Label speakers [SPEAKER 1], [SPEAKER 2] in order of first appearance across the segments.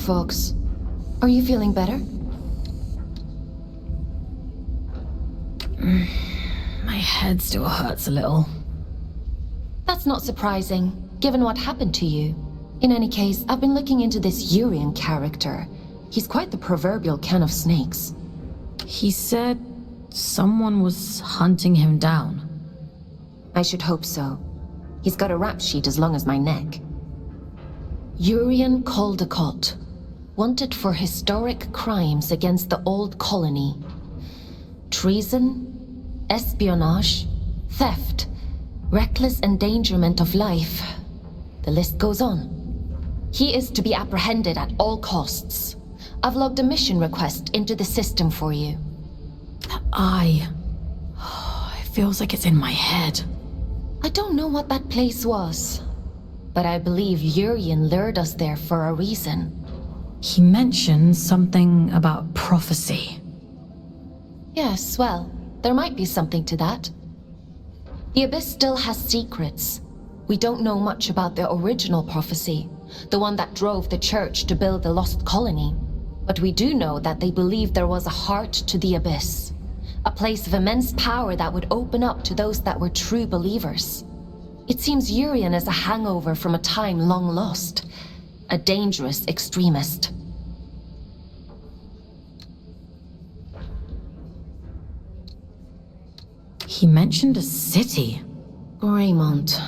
[SPEAKER 1] Fawkes. Are you feeling better?
[SPEAKER 2] My head still hurts a little.
[SPEAKER 1] That's not surprising, given what happened to you. In any case, I've been looking into this Urian character. He's quite the proverbial can of snakes.
[SPEAKER 2] He said someone was hunting him down.
[SPEAKER 1] I should hope so. He's got a rap sheet as long as my neck. Urian Caldecott, wanted for historic crimes against the old colony. Treason, espionage, theft, reckless endangerment of life. The list goes on. He is to be apprehended at all costs. I've logged a mission request into the system for you.
[SPEAKER 2] That eye. It feels like it's in my head.
[SPEAKER 1] I don't know what that place was, but I believe Urian lured us there for a reason.
[SPEAKER 2] He mentioned something about prophecy.
[SPEAKER 1] Yes, well, there might be something to that. The Abyss still has secrets. We don't know much about the original prophecy, the one that drove the church to build the lost colony. But we do know that they believed there was a heart to the Abyss, a place of immense power that would open up to those that were true believers. It seems Urian is a hangover from a time long lost, a dangerous extremist.
[SPEAKER 2] He mentioned a city.
[SPEAKER 1] Greymont.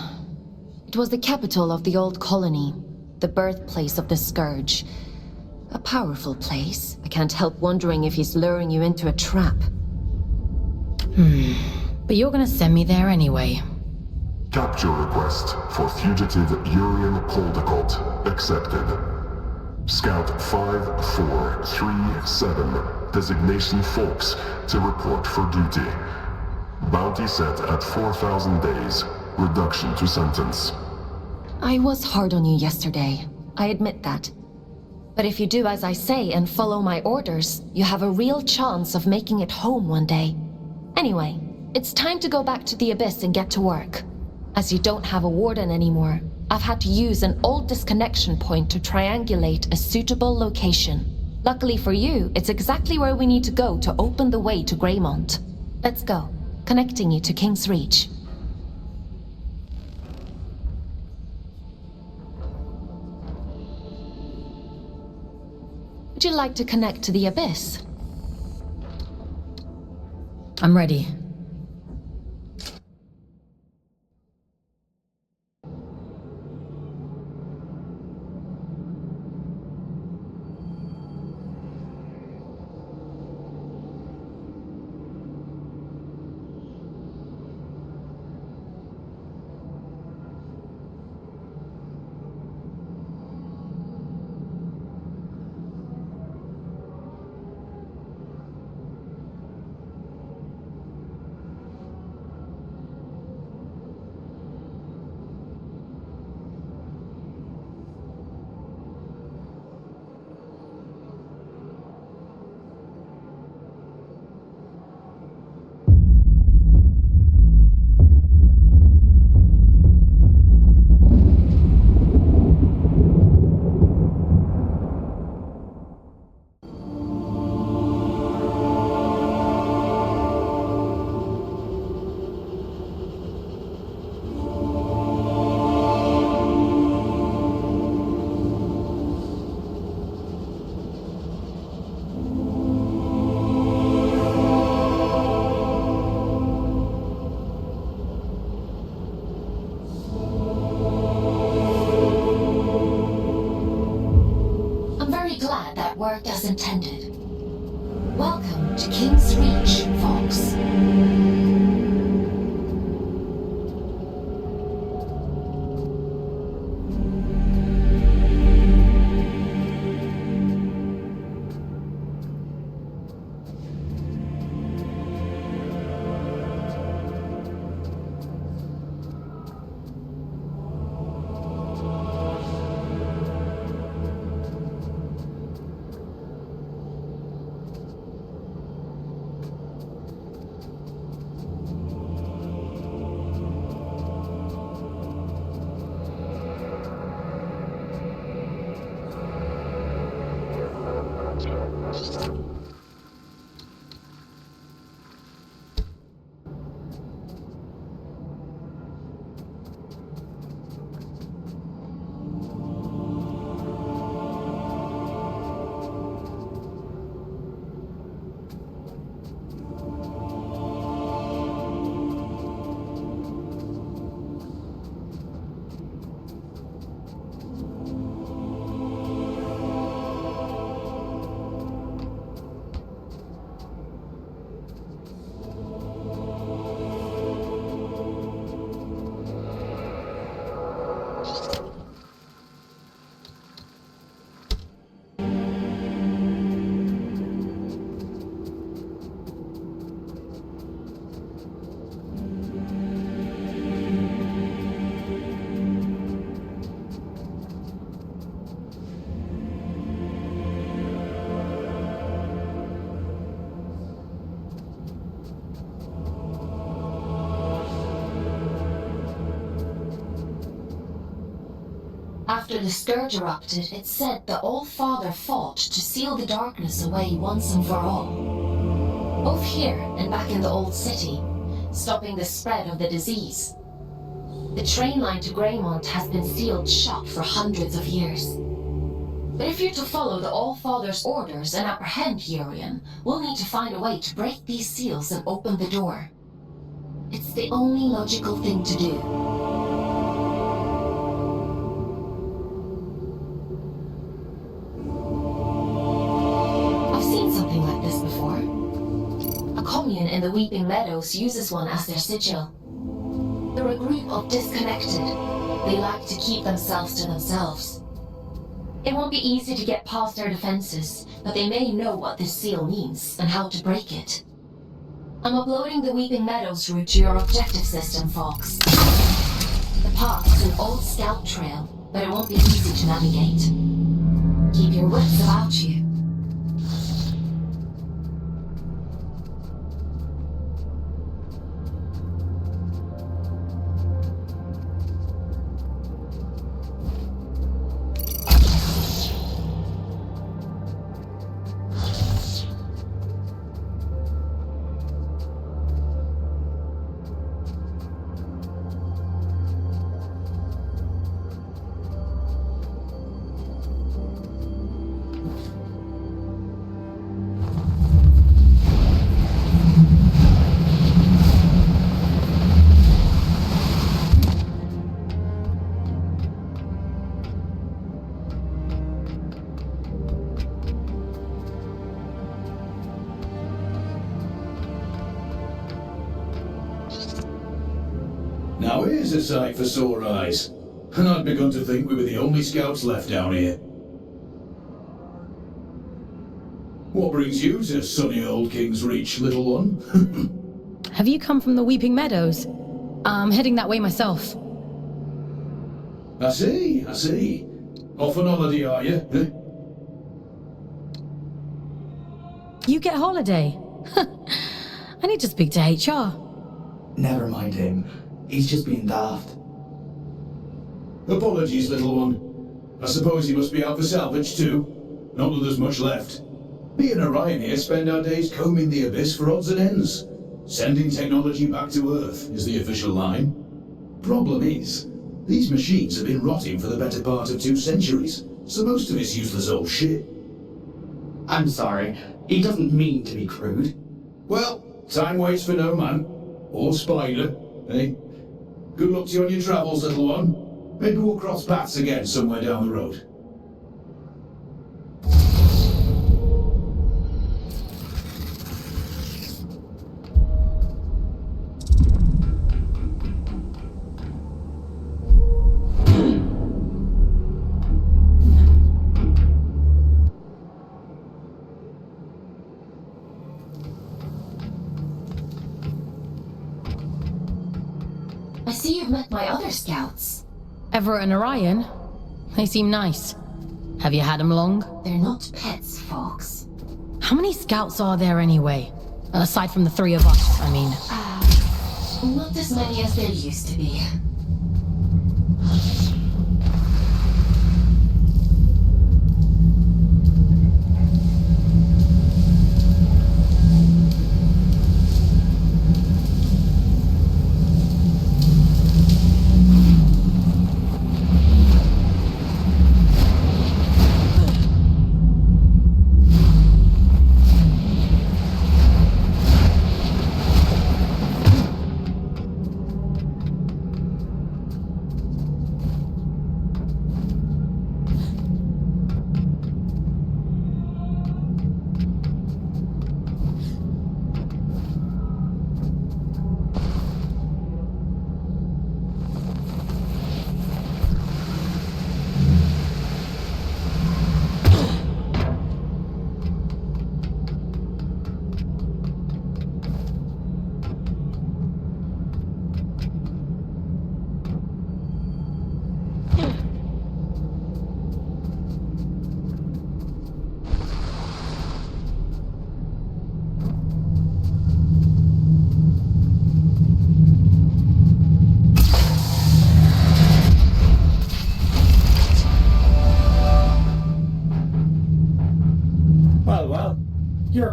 [SPEAKER 1] It was the capital of the old colony, the birthplace of the Scourge. A powerful place. I can't help wondering if he's luring you into a trap.
[SPEAKER 2] But you're gonna send me there anyway.
[SPEAKER 3] Capture request for fugitive Urian Caldecott accepted. Scout 5437, designation Fawkes, to report for duty. Bounty set at 4,000 days. Reduction to sentence.
[SPEAKER 1] I was hard on you yesterday. I admit that. But if you do as I say and follow my orders, you have a real chance of making it home one day. Anyway, it's time to go back to the Abyss and get to work. As you don't have a warden anymore, I've had to use an old disconnection point to triangulate a suitable location. Luckily for you, it's exactly where we need to go to open the way to Greymont. Let's go, connecting you to King's Reach. Would you like to connect to the Abyss?
[SPEAKER 2] I'm ready.
[SPEAKER 1] Worked as intended. Welcome to King's Reach, Fawkes. After the scourge erupted, it's said the All-Father fought to seal the darkness away once and for all. Both here and back in the old city, stopping the spread of the disease. The train line to Greymont has been sealed shut for hundreds of years. But if you're to follow the All-Father's orders and apprehend Yurian, we'll need to find a way to break these seals and open the door. It's the only logical thing to do. In the Weeping Meadows uses one as their sigil. They're a group of disconnected. They like to keep themselves to themselves. It won't be easy to get past their defenses, but they may know what this seal means and how to break it. I'm uploading the Weeping Meadows route to your objective system, Fawkes. The path is an old scout trail, but it won't be easy to navigate. Keep your wits about you.
[SPEAKER 4] Now here's a sight for sore eyes. And I'd begun to think we were the only scouts left down here. What brings you to sunny old King's Reach, little one?
[SPEAKER 2] Have you come from the Weeping Meadows? I'm heading that way myself.
[SPEAKER 4] I see. Off on holiday, are you? Eh?
[SPEAKER 2] You get holiday? I need to speak to HR.
[SPEAKER 5] Never mind him. He's just being daft.
[SPEAKER 4] Apologies, little one. I suppose you must be out for salvage too. Not that there's much left. Me and Orion here spend our days combing the abyss for odds and ends. Sending technology back to Earth is the official line. Problem is, these machines have been rotting for the better part of 2 centuries, so most of it's useless old shit.
[SPEAKER 5] I'm sorry. He doesn't mean to be crude.
[SPEAKER 4] Well, time waits for no man. Or spider, eh? Good luck to you on your travels, little one. Maybe we'll cross paths again somewhere down the road.
[SPEAKER 1] I see you've met my other scouts.
[SPEAKER 2] Everett and Orion? They seem nice. Have you had them long?
[SPEAKER 1] They're not pets, Fawkes.
[SPEAKER 2] How many scouts are there anyway? Aside from the 3 of us, I mean.
[SPEAKER 1] Not as many as there used to be.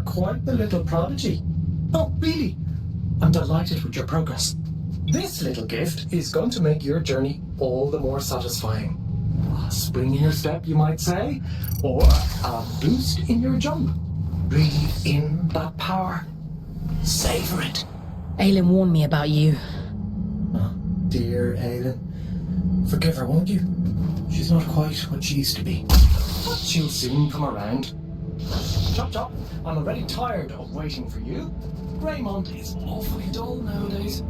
[SPEAKER 6] quite the little prodigy. Oh, really? I'm delighted with your progress. This little gift is going to make your journey all the more satisfying. A spring in your step, you might say, or a boost in your jump. Breathe in that power. Savor it.
[SPEAKER 2] Aelin warned me about you.
[SPEAKER 6] Oh, dear Aiden. Forgive her, won't you? She's not quite what she used to be. But she'll soon come around. Chop chop, I'm already tired of waiting for you. Greymont is awfully dull nowadays.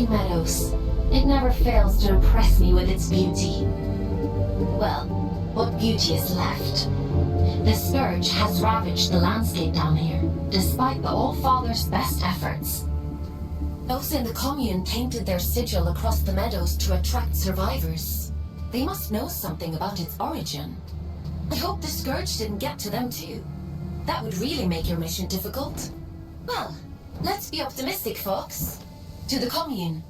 [SPEAKER 1] Stunning meadows. It never fails to impress me with its beauty. Well, what beauty is left? The scourge has ravaged the landscape down here, despite the All-Father's best efforts. Those in the commune painted their sigil across the meadows to attract survivors. They must know something about its origin. I hope the scourge didn't get to them too. That would really make your mission difficult. Well, let's be optimistic, Fawkes. To the commune.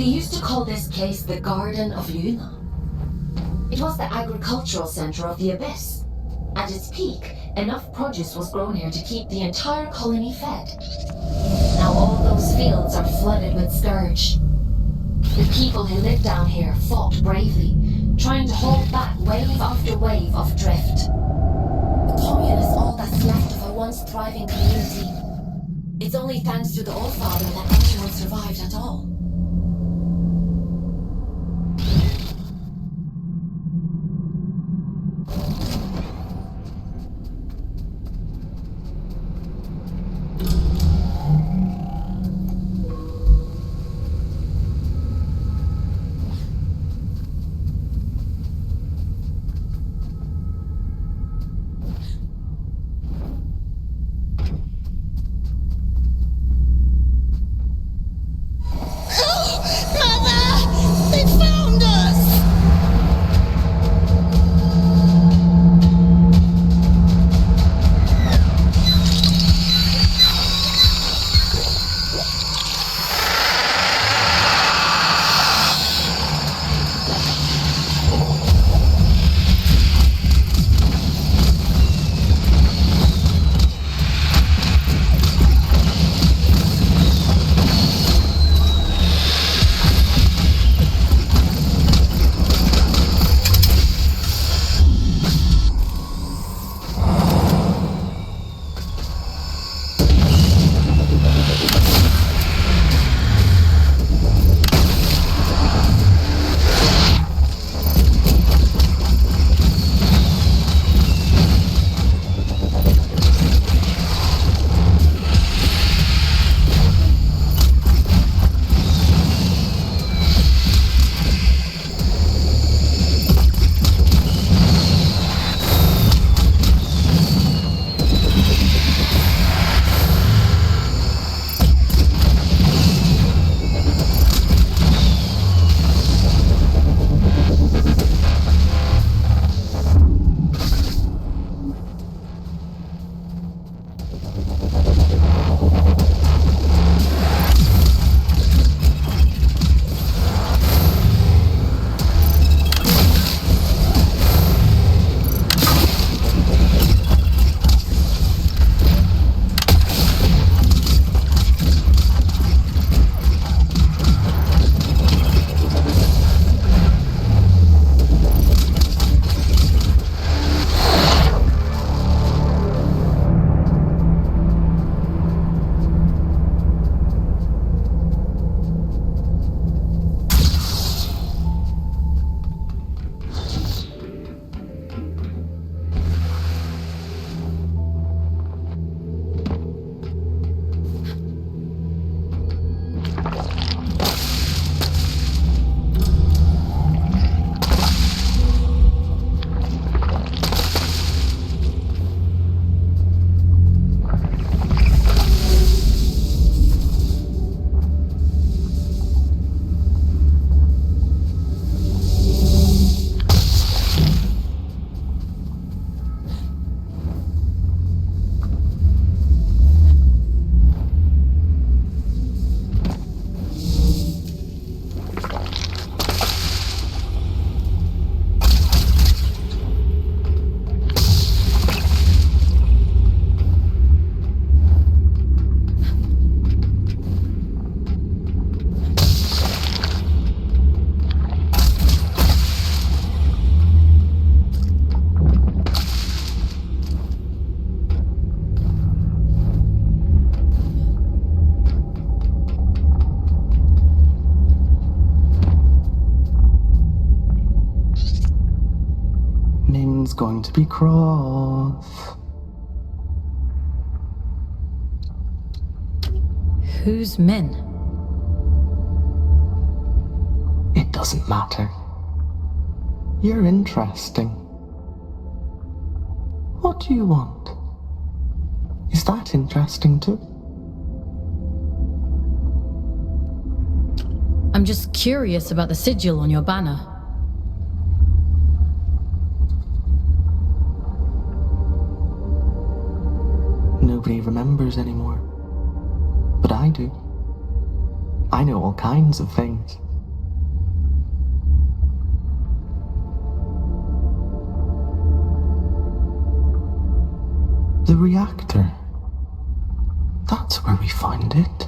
[SPEAKER 1] used to call this place the Garden of Luna. It was the agricultural center of the Abyss. At its peak, enough produce was grown here to keep the entire colony fed. Now all those fields are flooded with scourge. The people who live down here fought bravely, trying to hold back wave after wave of drift. The commune is all that's left of a once thriving community. It's only thanks to the Allfather that anyone survived at all.
[SPEAKER 6] going to be cross.
[SPEAKER 2] Who's Min?
[SPEAKER 6] It doesn't matter. You're interesting. What do you want? Is that interesting too?
[SPEAKER 2] I'm just curious about the sigil on your banner.
[SPEAKER 6] Nobody remembers anymore. But I do. I know all kinds of things.
[SPEAKER 7] The reactor. That's where we find it.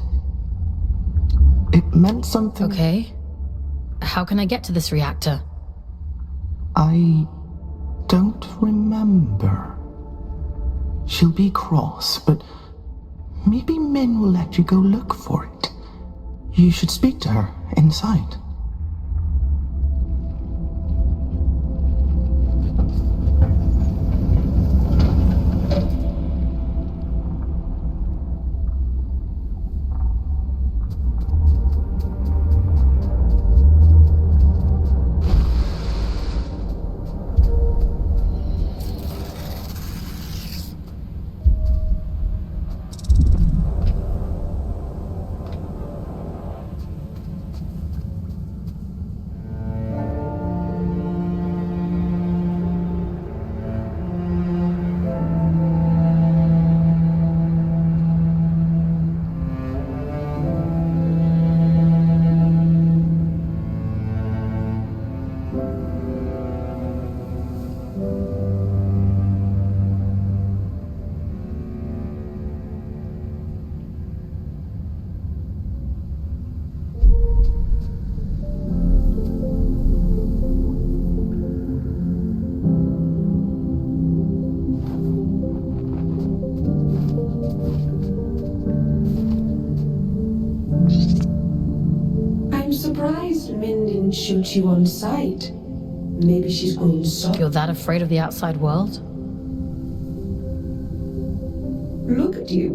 [SPEAKER 7] It meant something.
[SPEAKER 2] Okay. How can I get to this reactor?
[SPEAKER 7] I don't remember. She'll be cross, but maybe Min will let you go look for it. You should speak to her inside.
[SPEAKER 8] Surprised Min didn't shoot you on sight. Maybe she's grown soft.
[SPEAKER 2] You're that afraid of the outside world?
[SPEAKER 8] Look at you,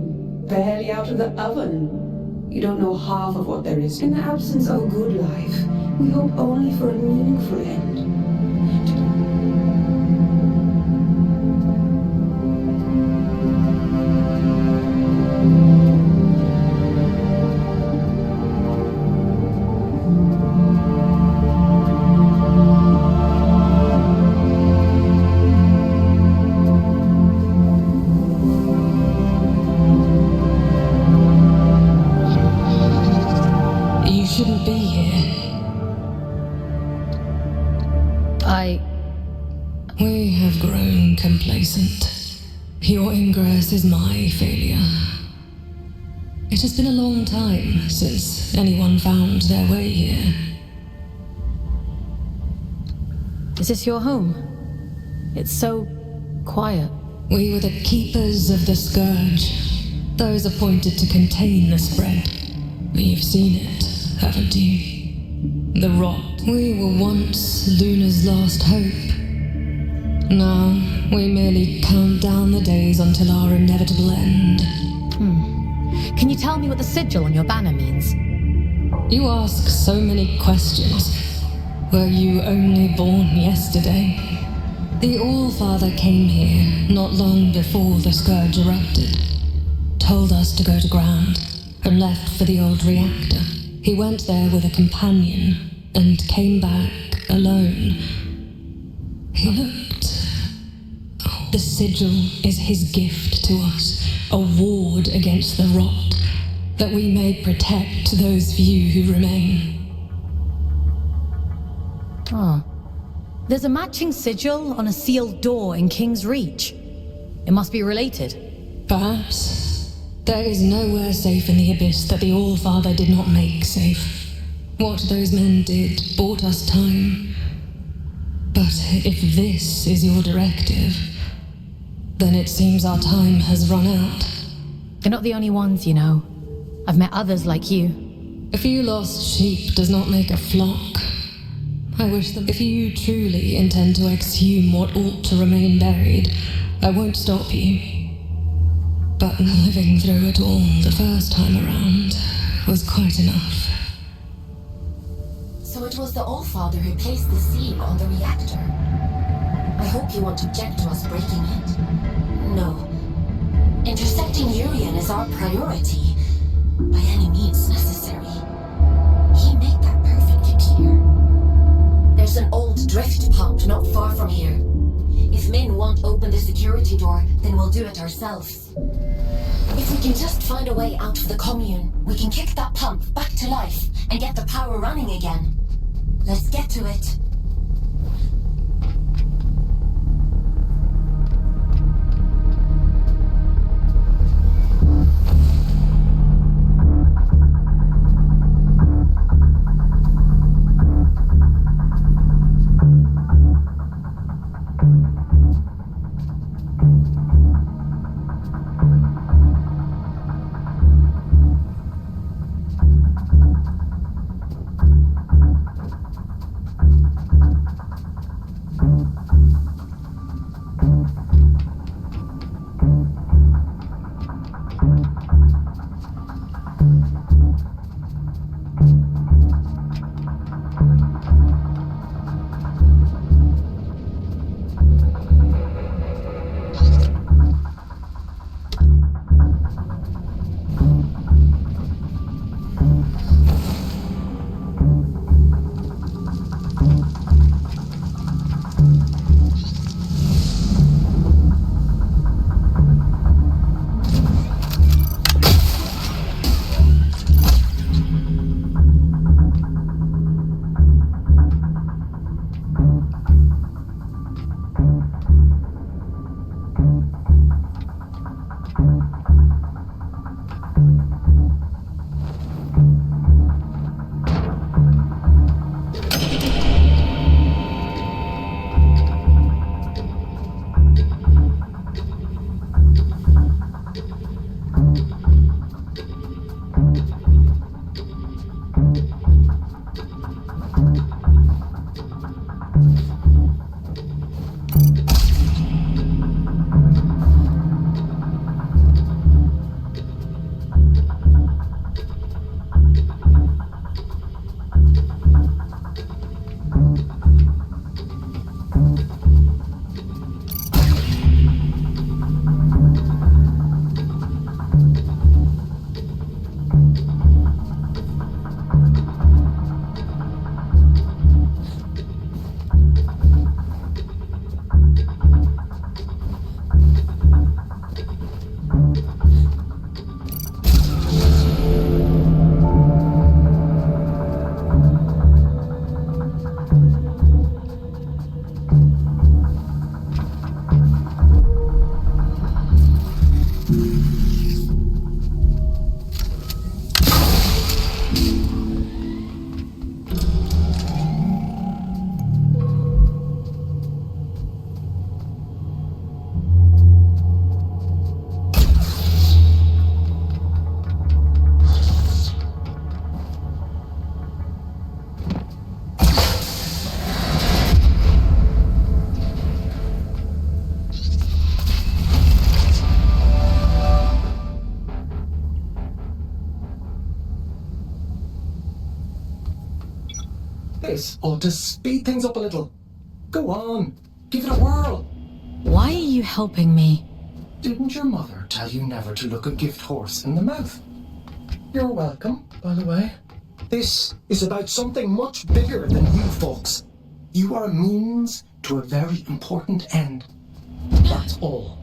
[SPEAKER 8] barely out of the oven. You don't know half of what there is. In the absence of a good life, we hope only for a meaningful end.
[SPEAKER 9] We have grown complacent. Your ingress is my failure. It has been a long time since anyone found their way here.
[SPEAKER 2] Is this your home? It's so quiet.
[SPEAKER 9] We were the keepers of the scourge, those appointed to contain the spread. You've seen it, haven't you? The rot. We were once Luna's last hope. Now, we merely count down the days until our inevitable end.
[SPEAKER 2] Can you tell me what the sigil on your banner means?
[SPEAKER 9] You ask so many questions. Were you only born yesterday? The All-Father came here not long before the scourge erupted. Told us to go to ground and left for the old reactor. He went there with a companion and came back alone. He looked. The sigil is his gift to us, a ward against the rot, that we may protect those few who remain.
[SPEAKER 2] Oh. There's a matching sigil on a sealed door in King's Reach. It must be related.
[SPEAKER 9] Perhaps. There is nowhere safe in the Abyss that the All-Father did not make safe. What those men did bought us time. But if this is your directive, then it seems our time has run out.
[SPEAKER 2] You're not the only ones, you know. I've met others like you.
[SPEAKER 9] A few lost sheep does not make a flock. I wish that if you truly intend to exhume what ought to remain buried, I won't stop you. But living through it all the first time around was quite enough.
[SPEAKER 1] So it was the All-Father who placed the seal on the reactor. I hope you won't object to us breaking it. No. Intercepting Urian is our priority, by any means necessary. He made that perfectly clear. There's an old drift pump not far from here. If Min won't open the security door, then we'll do it ourselves. If we can just find a way out of the commune, we can kick that pump back to life and get the power running again. Let's get to it.
[SPEAKER 6] This ought to speed things up a little. Go on, give it a whirl.
[SPEAKER 2] Why are you helping me?
[SPEAKER 6] Didn't your mother tell you never to look a gift horse in the mouth? You're welcome, by the way. This is about something much bigger than you folks. You are a means to a very important end. That's all.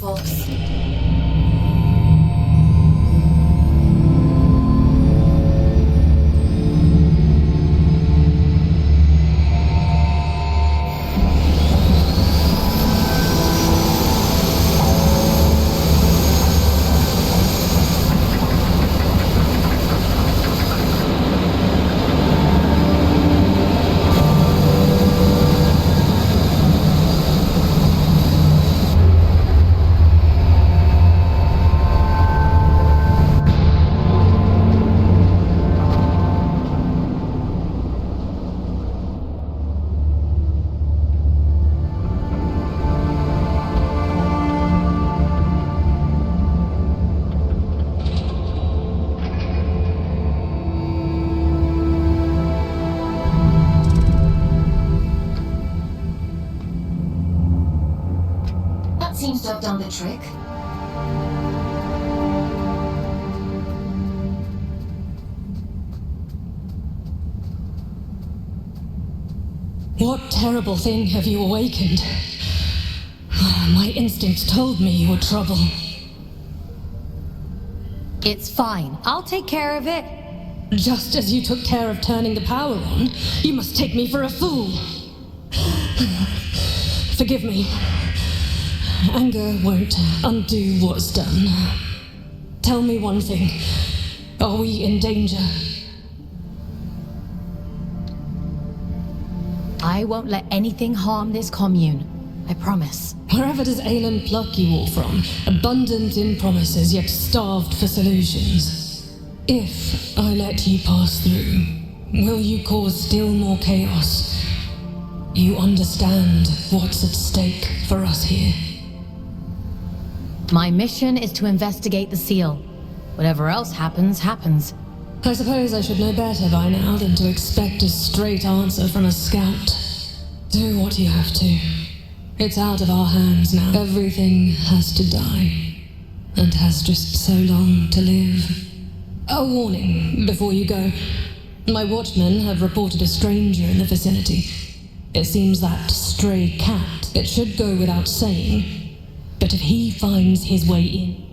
[SPEAKER 1] Fawkes. Seems to have done the trick.
[SPEAKER 9] What terrible thing have you awakened? My instincts told me you were trouble.
[SPEAKER 2] It's fine. I'll take care of it.
[SPEAKER 9] Just as you took care of turning the power on, you must take me for a fool. Forgive me. Anger won't undo what's done. Tell me one thing. Are we in danger?
[SPEAKER 2] I won't let anything harm this commune. I promise.
[SPEAKER 9] Wherever does Aelin pluck you all from? Abundant in promises, yet starved for solutions. If I let you pass through, will you cause still more chaos? You understand what's at stake for us here.
[SPEAKER 2] My mission is to investigate the seal. Whatever else happens, happens.
[SPEAKER 9] I suppose I should know better by now than to expect a straight answer from a scout. Do what you have to. It's out of our hands now. Everything has to die, and has just so long to live. A warning before you go. My watchmen have reported a stranger in the vicinity. It seems that stray cat. It should go without saying. But if he finds his way in...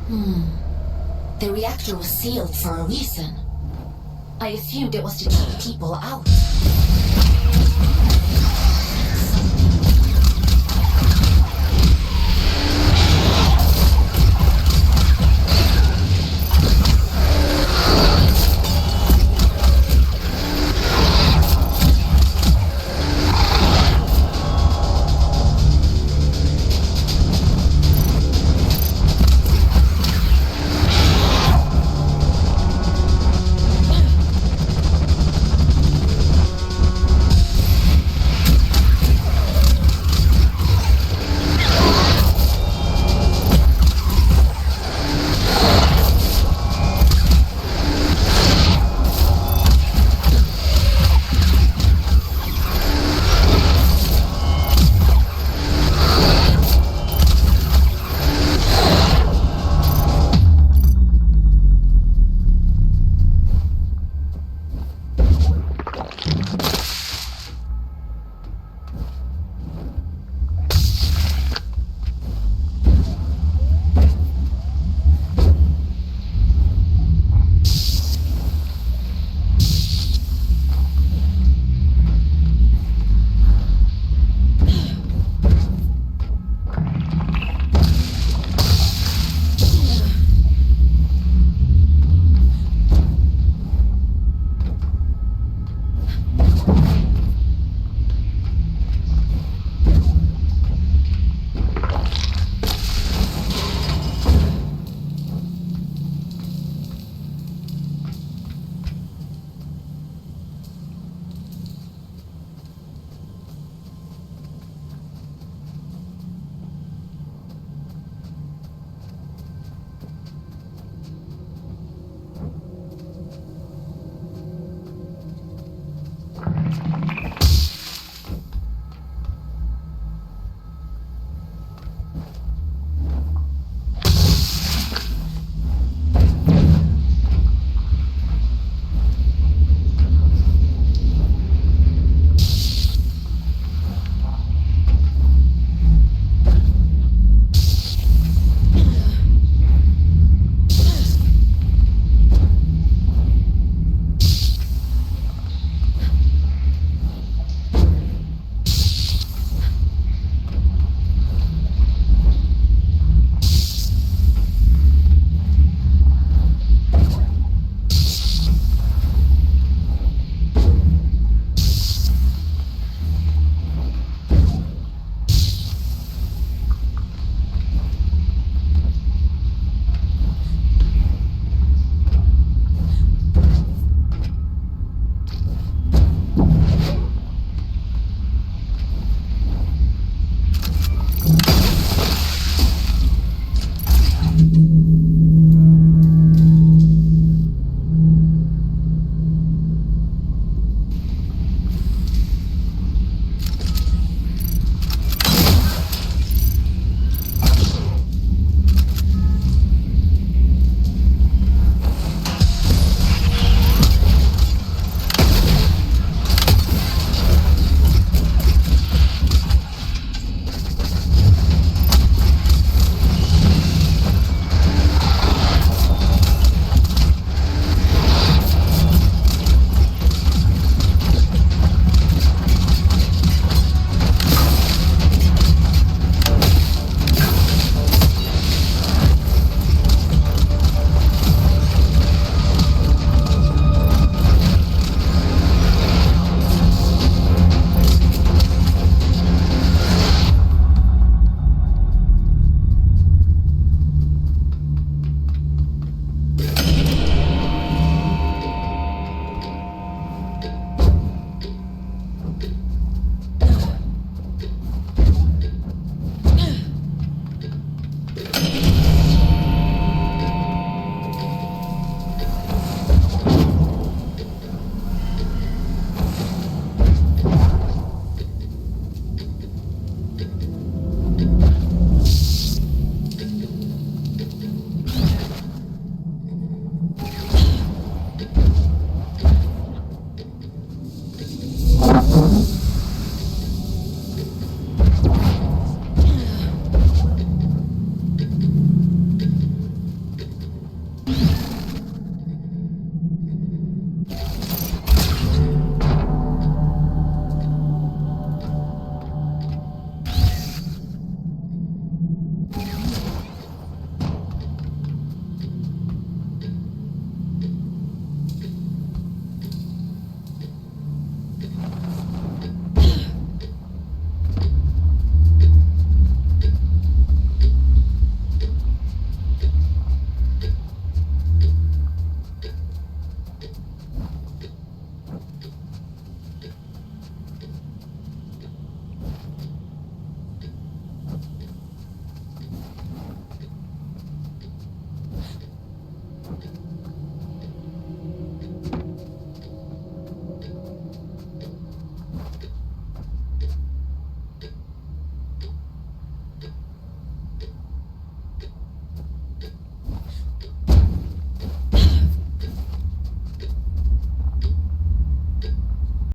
[SPEAKER 1] The reactor was sealed for a reason. I assumed it was to keep people out.